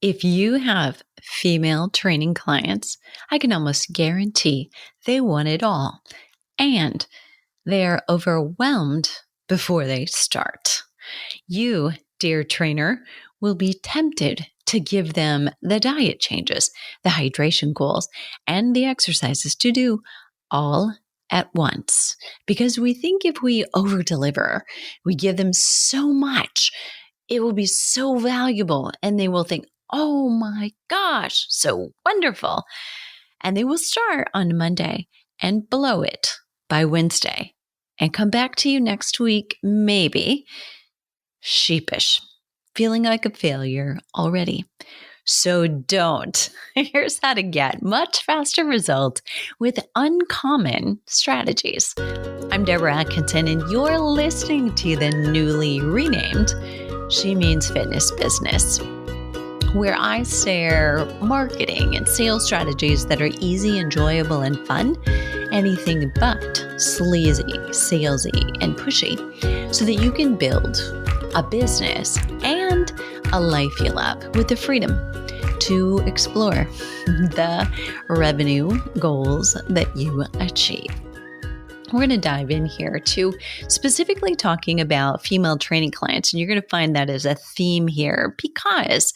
If you have female training clients, I can almost guarantee they want it all. And they are overwhelmed before they start. You, dear trainer, will be tempted to give them the diet changes, the hydration goals, and the exercises to do all at once. Because we think if we over deliver, we give them so much, it will be so valuable. And they will think, oh my gosh, so wonderful. And they will start on Monday and blow it by Wednesday and come back to you next week, maybe sheepish, feeling like a failure already. So don't. Here's how to get much faster results with uncommon strategies. I'm Deborah Atkinson, and you're listening to the newly renamed She Means Fitness Business, where I share marketing and sales strategies that are easy, enjoyable, and fun, anything but sleazy, salesy, and pushy, so that you can build a business and a life you love with the freedom to explore the revenue goals that you achieve. We're going to dive in here to specifically talking about female training clients, and you're going to find that as a theme here because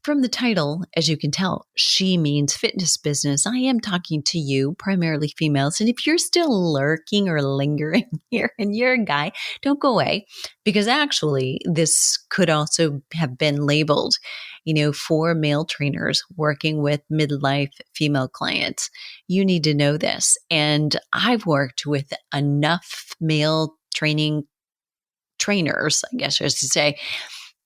from the title, as you can tell, She Means Fitness Business. I am talking to you, primarily females. And if you're still lurking or lingering here and you're a guy, don't go away, because actually this could also have been labeled, for male trainers working with midlife female clients. You need to know this. And I've worked with enough male trainers, I guess I should say,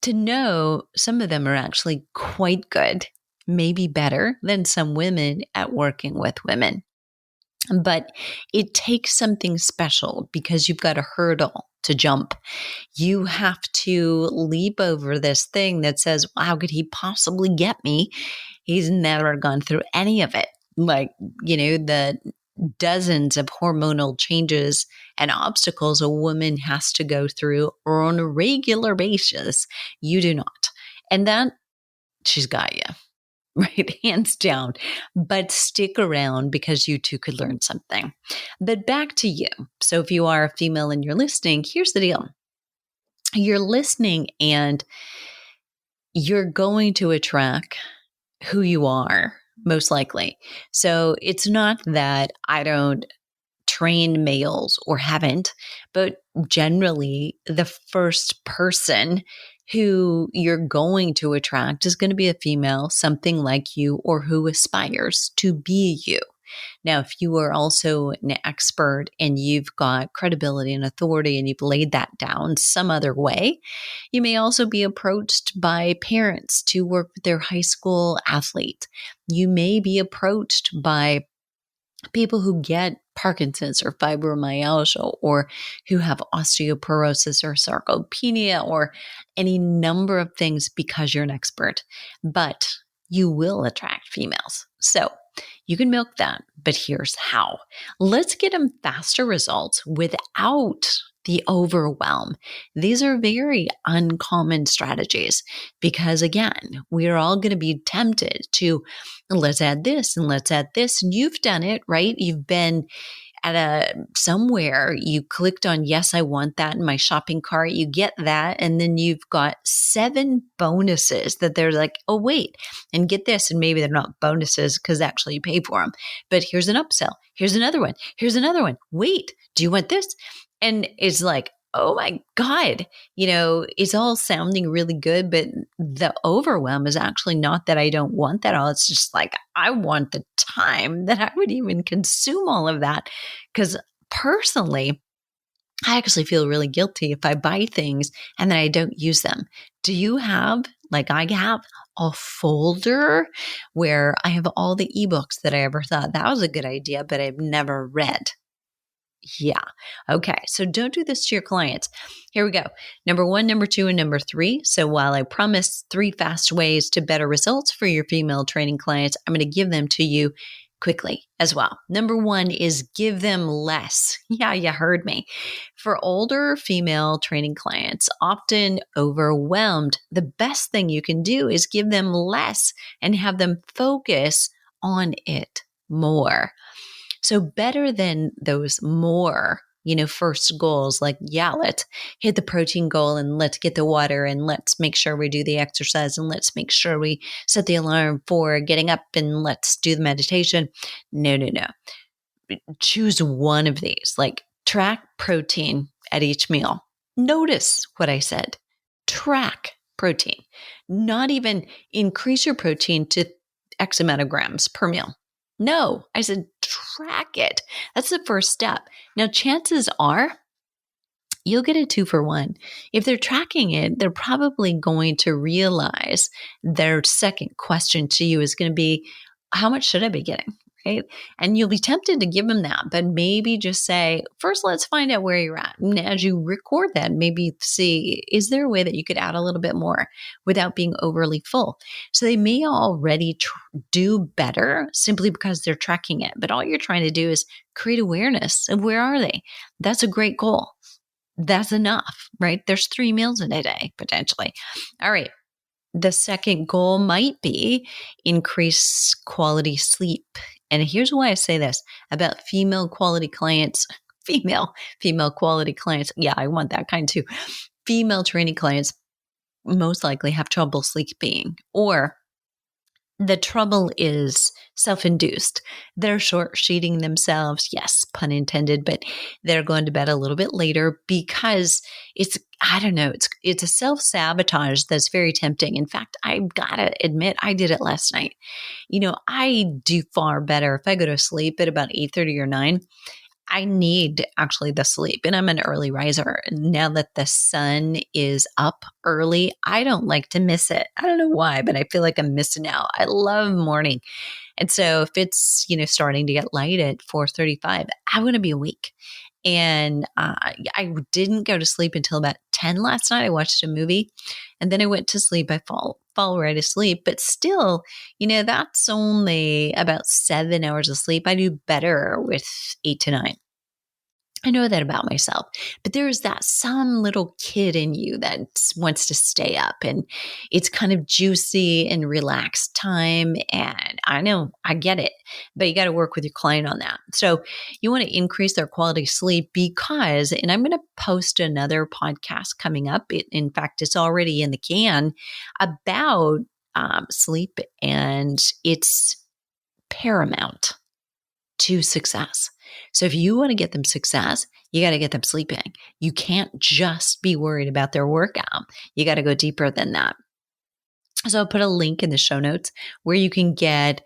to know some of them are actually quite good, maybe better than some women at working with women. But it takes something special because you've got a hurdle to jump. You have to leap over this thing that says, well, how could he possibly get me? He's never gone through any of it. Like, the dozens of hormonal changes and obstacles a woman has to go through on a regular basis. You do not. And that, she's got you, right? Hands down. But stick around because you too could learn something. But back to you. So if you are a female and you're listening, here's the deal. You're listening and you're going to attract who you are, most likely. So it's not that I don't train males or haven't, but generally the first person who you're going to attract is going to be a female, something like you, or who aspires to be you. Now, if you are also an expert and you've got credibility and authority and you've laid that down some other way, you may also be approached by parents to work with their high school athlete. You may be approached by people who get Parkinson's or fibromyalgia or who have osteoporosis or sarcopenia or any number of things because you're an expert. But you will attract females. So you can milk that, but here's how. Let's get them faster results without the overwhelm. These are very uncommon strategies because, again, we're all going to be tempted to let's add this and let's add this. And you've done it, right? You've been at somewhere, you clicked on, yes, I want that in my shopping cart. You get that. And then you've got 7 bonuses that they're like, oh, wait, and get this. And maybe they're not bonuses because actually you pay for them. But here's an upsell. Here's another one. Here's another one. Wait, do you want this? And it's like, oh my God, it's all sounding really good, but the overwhelm is actually not that I don't want that all. It's just like, I want the time that I would even consume all of that. Because personally, I actually feel really guilty if I buy things and then I don't use them. Do you have, like I have, a folder where I have all the ebooks that I ever thought that was a good idea, but I've never read? Yeah. Okay. So don't do this to your clients. Here we go. Number 1, number 2, and number 3. So while I promise 3 fast ways to better results for your female training clients, I'm going to give them to you quickly as well. Number one is give them less. Yeah, you heard me. For older female training clients, often overwhelmed, the best thing you can do is give them less and have them focus on it more. So better than those more, first goals like, yeah, let's hit the protein goal and let's get the water and let's make sure we do the exercise and let's make sure we set the alarm for getting up and let's do the meditation. No. Choose one of these, like track protein at each meal. Notice what I said. Track protein, not even increase your protein to X amount of grams per meal. No, I said track it. That's the first step. Now, chances are you'll get a 2-for-1. If they're tracking it, they're probably going to realize their second question to you is going to be, how much should I be getting? Right? And you'll be tempted to give them that, but maybe just say, first, let's find out where you're at. And as you record that, maybe see, is there a way that you could add a little bit more without being overly full? So they may already do better simply because they're tracking it. But all you're trying to do is create awareness of where are they? That's a great goal. That's enough, right? There's 3 meals in a day, potentially. All right. The second goal might be increase quality sleep. And here's why I say this about female quality clients, female quality clients. Yeah, I want that kind too. Female training clients most likely have trouble sleeping, or the trouble is self-induced. They're short-sheeting themselves. Yes, pun intended, but they're going to bed a little bit later because it's a self-sabotage that's very tempting. In fact, I've got to admit, I did it last night. I do far better if I go to sleep at about 8:30 or 9. I need actually the sleep, and I'm an early riser. Now that the sun is up early, I don't like to miss it. I don't know why, but I feel like I'm missing out. I love morning. And so if it's, starting to get light at 4:35, I want to be awake. And I didn't go to sleep until about 10 last night. I watched a movie and then I went to sleep. I fall right asleep, but still, that's only about 7 hours of sleep. I do better with 8 to 9. I know that about myself, but there's that some little kid in you that wants to stay up, and it's kind of juicy and relaxed time. And I know, I get it, but you got to work with your client on that. So you want to increase their quality of sleep because, and I'm going to post another podcast coming up. In fact, it's already in the can about sleep, and it's paramount to success. So if you want to get them success, you got to get them sleeping. You can't just be worried about their workout. You got to go deeper than that. So I'll put a link in the show notes where you can get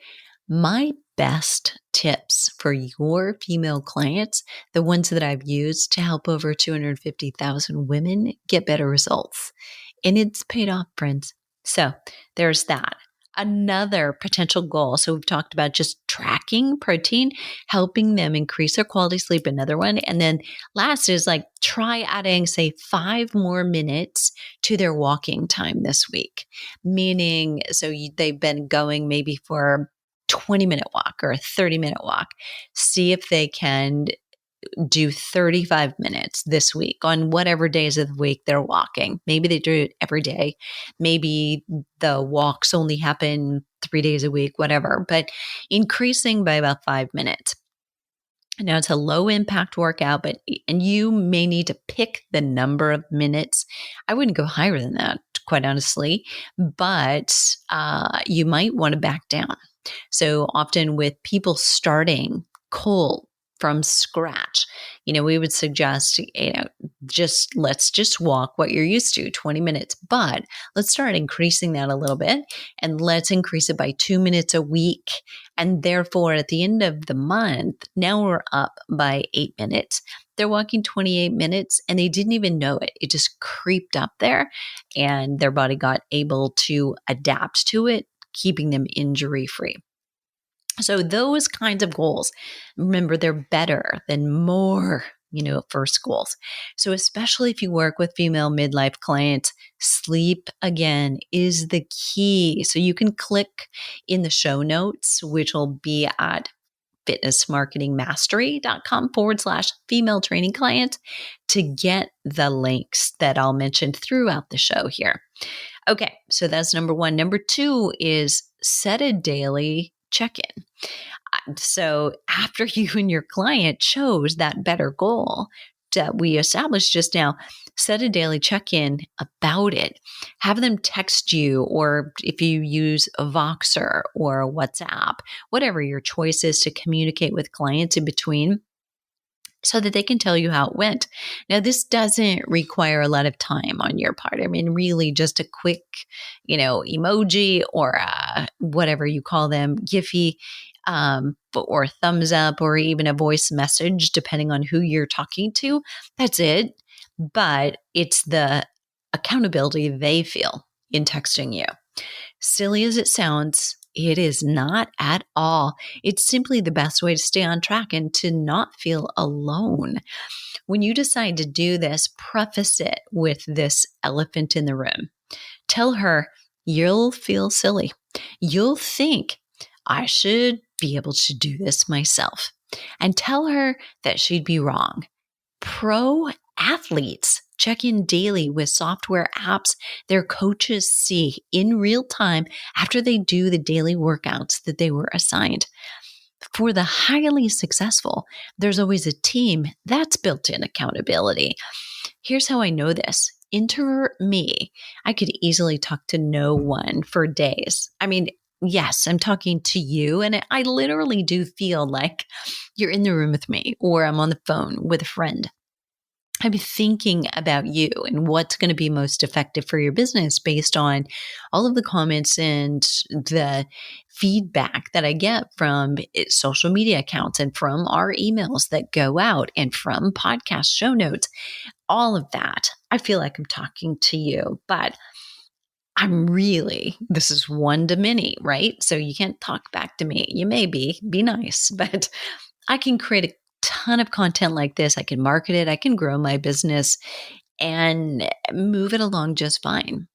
my best tips for your female clients, the ones that I've used to help over 250,000 women get better results. And it's paid off, friends. So there's that. Another potential goal. So we've talked about just tracking protein, helping them increase their quality of sleep. Another one. And then last is like try adding, say, 5 more minutes to their walking time this week. Meaning, so they've been going maybe for 20-minute walk or a 30-minute walk. See if they can do 35 minutes this week on whatever days of the week they're walking. Maybe they do it every day. Maybe the walks only happen 3 days a week, whatever, but increasing by about 5 minutes. Now it's a low impact workout, and you may need to pick the number of minutes. I wouldn't go higher than that, quite honestly, but you might want to back down. So often with people starting cold from scratch, we would suggest, let's just walk what you're used to, 20 minutes, but let's start increasing that a little bit, and let's increase it by 2 minutes a week. And therefore, at the end of the month, now we're up by 8 minutes. They're walking 28 minutes and they didn't even know it. It just creeped up there and their body got able to adapt to it, keeping them injury-free. So those kinds of goals, remember, they're better than more, first goals. So especially if you work with female midlife clients, sleep again is the key. So you can click in the show notes, which will be at fitnessmarketingmastery.com/female training client to get the links that I'll mention throughout the show here. Okay, so that's number one. Number two is set a daily check-in. So after you and your client chose that better goal that we established just now, set a daily check-in about it. Have them text you, or if you use a Voxer or a WhatsApp, whatever your choice is to communicate with clients in between, so that they can tell you how it went. Now, this doesn't require a lot of time on your part. I mean, really just a quick, emoji or whatever you call them, Giphy, or thumbs up, or even a voice message, depending on who you're talking to. That's it. But it's the accountability they feel in texting you. Silly as it sounds, it is not at all. It's simply the best way to stay on track and to not feel alone. When you decide to do this, preface it with this elephant in the room. Tell her you'll feel silly. You'll think, I should be able to do this myself. And tell her that she'd be wrong. Pro athletes check in daily with software apps their coaches see in real time after they do the daily workouts that they were assigned. For the highly successful, there's always a team that's built-in accountability. Here's how I know this. Introvert me, I could easily talk to no one for days. I mean, yes, I'm talking to you, and I literally do feel like you're in the room with me, or I'm on the phone with a friend. I'm thinking about you and what's going to be most effective for your business based on all of the comments and the feedback that I get from social media accounts and from our emails that go out and from podcast show notes, all of that. I feel like I'm talking to you, but this is one to many, right? So you can't talk back to me. You may be nice, but I can create a ton of content like this. I can market it. I can grow my business and move it along just fine.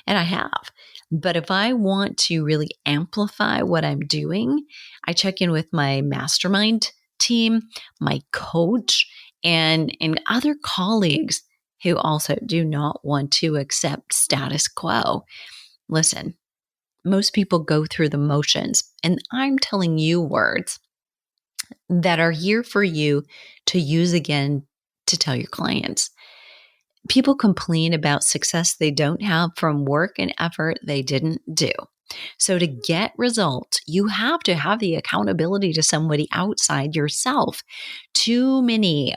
And I have. But if I want to really amplify what I'm doing, I check in with my mastermind team, my coach, and other colleagues who also do not want to accept status quo. Listen, most people go through the motions, and I'm telling you words that are here for you to use again to tell your clients. People complain about success they don't have from work and effort they didn't do. So to get results, you have to have the accountability to somebody outside yourself. Too many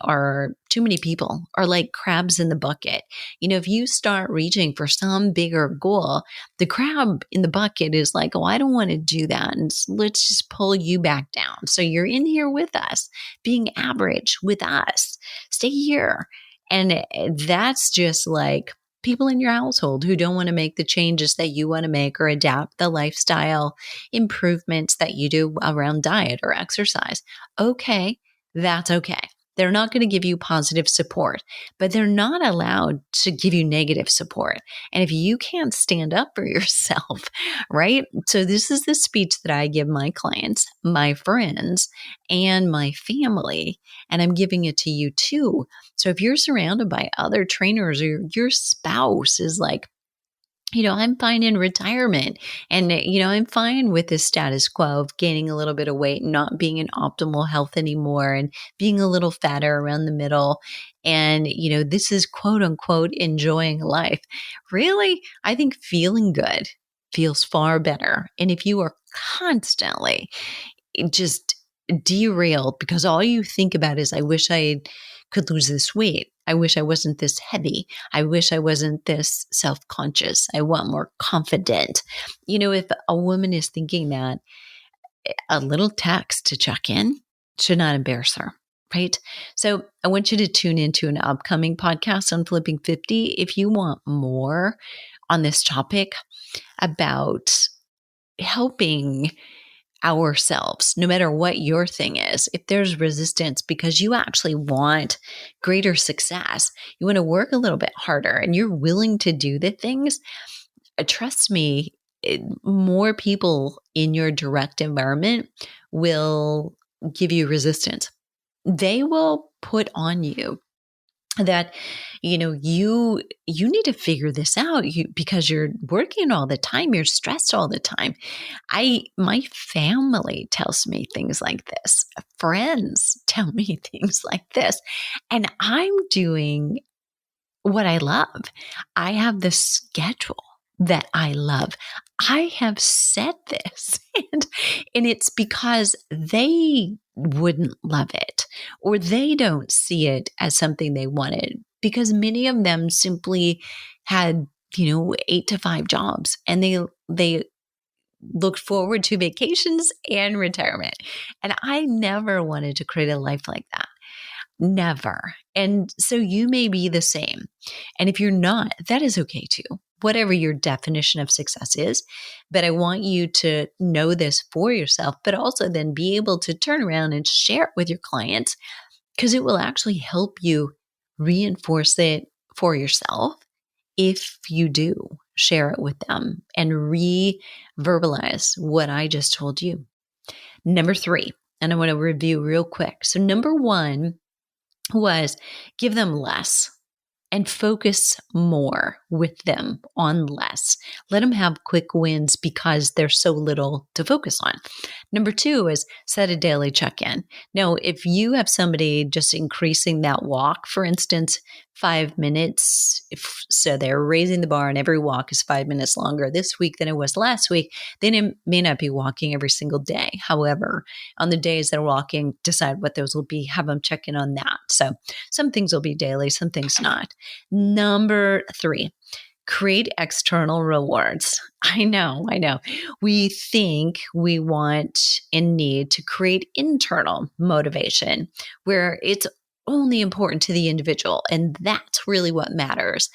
people are like crabs in the bucket. If you start reaching for some bigger goal, the crab in the bucket is like, oh, I don't want to do that. And let's just pull you back down. So you're in here with us, being average with us. Stay here. And that's just like people in your household who don't want to make the changes that you want to make or adapt the lifestyle improvements that you do around diet or exercise. Okay, that's okay. They're not going to give you positive support, but they're not allowed to give you negative support. And if you can't stand up for yourself, right? So this is the speech that I give my clients, my friends, and my family, and I'm giving it to you too. So if you're surrounded by other trainers, or your spouse is like, I'm fine in retirement, and, I'm fine with this status quo of gaining a little bit of weight and not being in optimal health anymore and being a little fatter around the middle. And, this is quote unquote enjoying life. Really, I think feeling good feels far better. And if you are constantly just derailed because all you think about is, I wish I could lose this weight. I wish I wasn't this heavy. I wish I wasn't this self-conscious. I want more confident. If a woman is thinking that, a little text to check in should not embarrass her, right? So I want you to tune into an upcoming podcast on Flipping 50 if you want more on this topic about helping ourselves, no matter what your thing is. If there's resistance because you actually want greater success, you want to work a little bit harder, and you're willing to do the things, trust me, more people in your direct environment will give you resistance. They will put on you that you need to figure this out because you're working all the time, you're stressed all the time. My family tells me things like this, friends tell me things like this, and I'm doing what I love. I have the schedule that I love. I have said this, and it's because they wouldn't love it, or they don't see it as something they wanted, because many of them simply had 8 to 5 jobs, and they looked forward to vacations and retirement. And I never wanted to create a life like that. Never. And so you may be the same. And if you're not, that is okay too, whatever your definition of success is. But I want you to know this for yourself, but also then be able to turn around and share it with your clients, because it will actually help you reinforce it for yourself if you do share it with them and re-verbalize what I just told you. Number 3, and I want to review real quick. So number 1 was give them less and focus more with them on less. Let them have quick wins because there's so little to focus on. Number 2 is set a daily check-in. Now, if you have somebody just increasing that walk, for instance, 5 minutes, so they're raising the bar and every walk is 5 minutes longer this week than it was last week, then it may not be walking every single day. However, on the days they're walking, decide what those will be, have them check in on that. So some things will be daily, some things not. Number 3, create external rewards. I know. We think we want and need to create internal motivation where it's only important to the individual. And that's really what matters.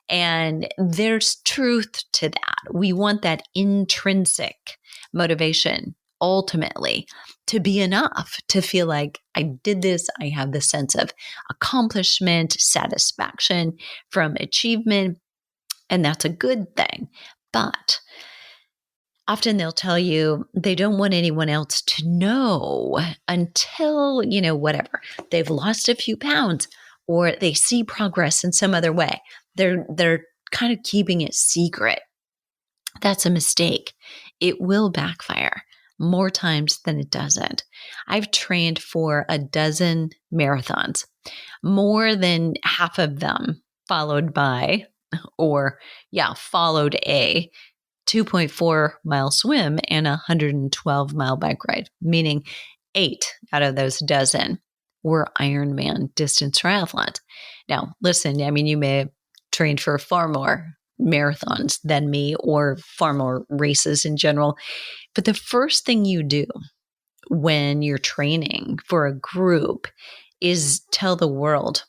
And there's truth to that. We want that intrinsic motivation ultimately to be enough, to feel like I did this. I have this sense of accomplishment, satisfaction from achievement, and that's a good thing. But often they'll tell you they don't want anyone else to know until, whatever, they've lost a few pounds or they see progress in some other way. They're kind of keeping it secret. That's a mistake. It will backfire more times than it doesn't. I've trained for 12 marathons, more than half of them followed a 2.4 mile swim and a 112-mile bike ride, meaning 8 out of those 12 were Ironman distance triathlons. Now, listen, you may have trained for far more marathons than me or far more races in general. But the first thing you do when you're training for a group is tell the world,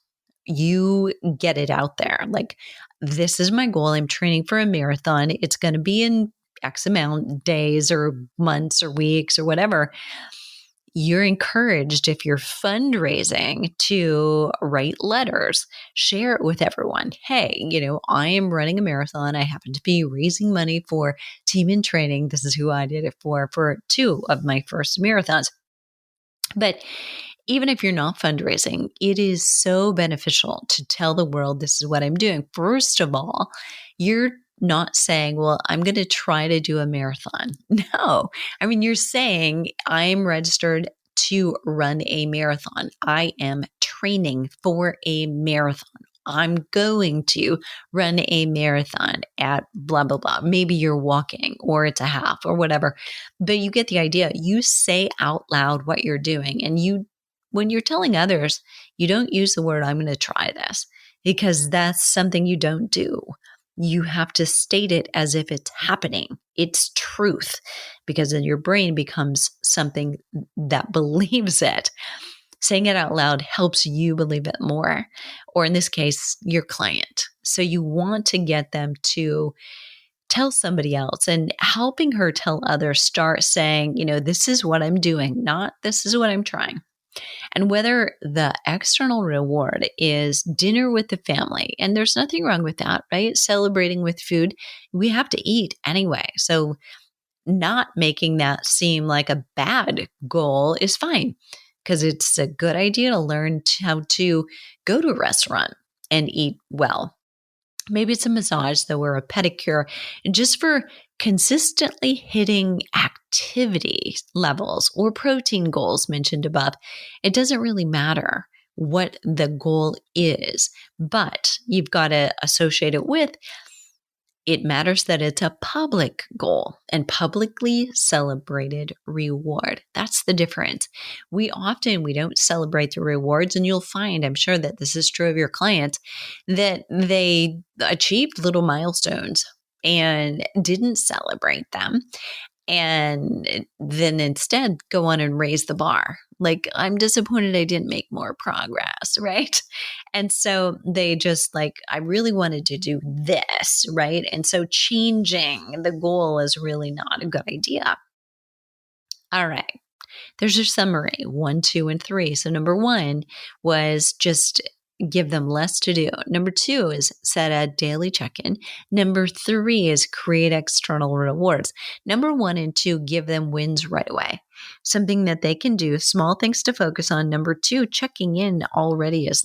you get it out there. Like, this is my goal. I'm training for a marathon. It's going to be in X amount days or months or weeks or whatever. You're encouraged, if you're fundraising, to write letters, share it with everyone. Hey, I am running a marathon. I happen to be raising money for Team in Training. This is who I did it for 2 of my first marathons. But even if you're not fundraising, it is so beneficial to tell the world this is what I'm doing. First of all, you're not saying, well, I'm going to try to do a marathon. No, you're saying I'm registered to run a marathon. I am training for a marathon. I'm going to run a marathon at blah, blah, blah. Maybe you're walking or it's a half or whatever, but you get the idea. You say out loud what you're doing. And when you're telling others, you don't use the word, I'm going to try this, because that's something you don't do. You have to state it as if it's happening. It's truth, because then your brain becomes something that believes it. Saying it out loud helps you believe it more, or in this case, your client. So you want to get them to tell somebody else, and helping her tell others, start saying, this is what I'm doing, not this is what I'm trying. And whether the external reward is dinner with the family, and there's nothing wrong with that, right? Celebrating with food, we have to eat anyway. So not making that seem like a bad goal is fine, because it's a good idea to learn how to go to a restaurant and eat well. Maybe it's a massage, though, or a pedicure, and just for consistently hitting activity levels or protein goals mentioned above. It doesn't really matter what the goal is, but you've got to associate it with, it matters that it's a public goal and publicly celebrated reward. That's the difference. We don't celebrate the rewards, and you'll find, I'm sure that this is true of your clients, that they achieved little milestones and didn't celebrate them, and then instead go on and raise the bar. Like, I'm disappointed I didn't make more progress, right? And so they just I really wanted to do this, right? And so changing the goal is really not a good idea. All right. There's your summary, 1, 2, and 3. So number 1 was just give them less to do. Number 2 is set a daily check-in. Number 3 is create external rewards. Number 1 and 2, give them wins right away. Something that they can do, small things to focus on. Number 2, checking in already is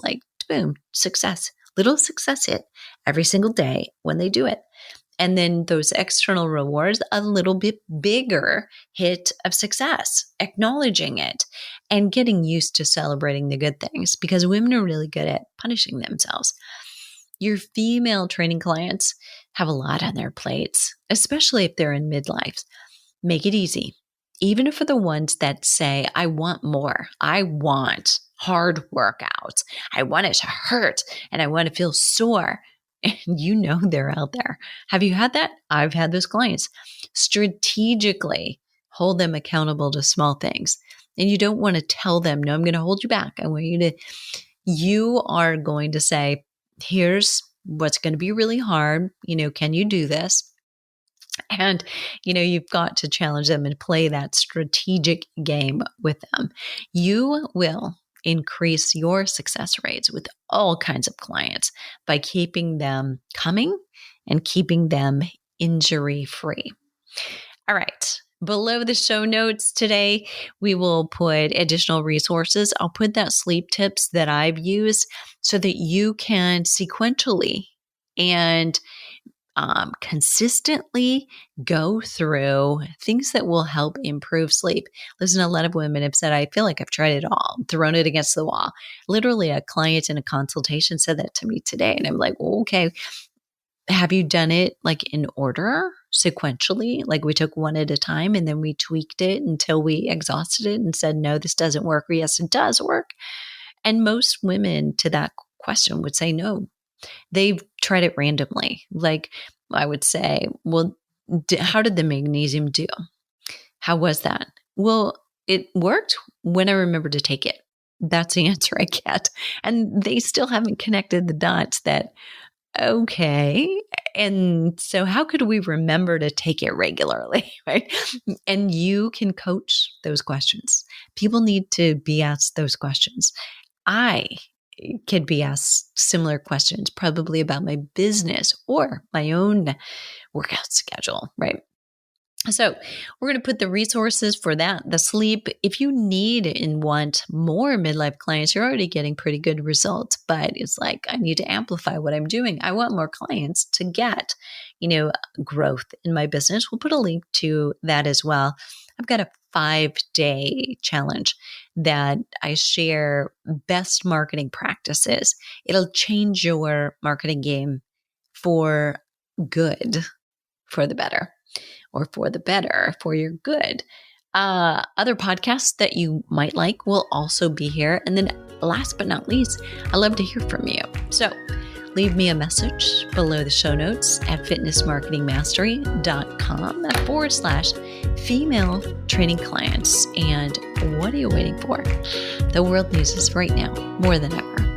boom, success. Little success hit every single day when they do it. And then those external rewards, a little bit bigger hit of success, acknowledging it and getting used to celebrating the good things, because women are really good at punishing themselves. Your female training clients have a lot on their plates, especially if they're in midlife. Make it easy. Even for the ones that say, I want more. I want hard workouts. I want it to hurt and I want to feel sore. And they're out there. Have you had that? I've had those clients. Strategically hold them accountable to small things. And you don't want to tell them, no, I'm going to hold you back. I want you are going to say, here's what's going to be really hard. Can you do this? And, you've got to challenge them and play that strategic game with them. You will increase your success rates with all kinds of clients by keeping them coming and keeping them injury-free. All right. Below the show notes today, we will put additional resources. I'll put that sleep tips that I've used so that you can sequentially and consistently go through things that will help improve sleep. Listen, a lot of women have said, I feel like I've tried it all, thrown it against the wall. Literally, a client in a consultation said that to me today. And I'm like, well, okay, have you done it in order, sequentially? We took one at a time and then we tweaked it until we exhausted it and said, no, this doesn't work, or yes, it does work. And most women to that question would say no. They've tried it randomly. I would say, well, how did the magnesium do? How was that? Well, it worked when I remembered to take it. That's the answer I get. And they still haven't connected the dots that, okay. And so how could we remember to take it regularly, right? And you can coach those questions. People need to be asked those questions. I could be asked similar questions, probably about my business or my own workout schedule, right? So we're going to put the resources for that, the sleep. If you need and want more midlife clients, you're already getting pretty good results, but it's I need to amplify what I'm doing. I want more clients to get, growth in my business. We'll put a link to that as well. I've got a 5-day challenge that I share best marketing practices. It'll change your marketing game for good, for the better, or for the better, for your good. Other podcasts that you might like will also be here. And then last but not least, I love to hear from you. So leave me a message below the show notes at fitnessmarketingmastery.com/female training clients. And what are you waiting for? The world needs us right now more than ever.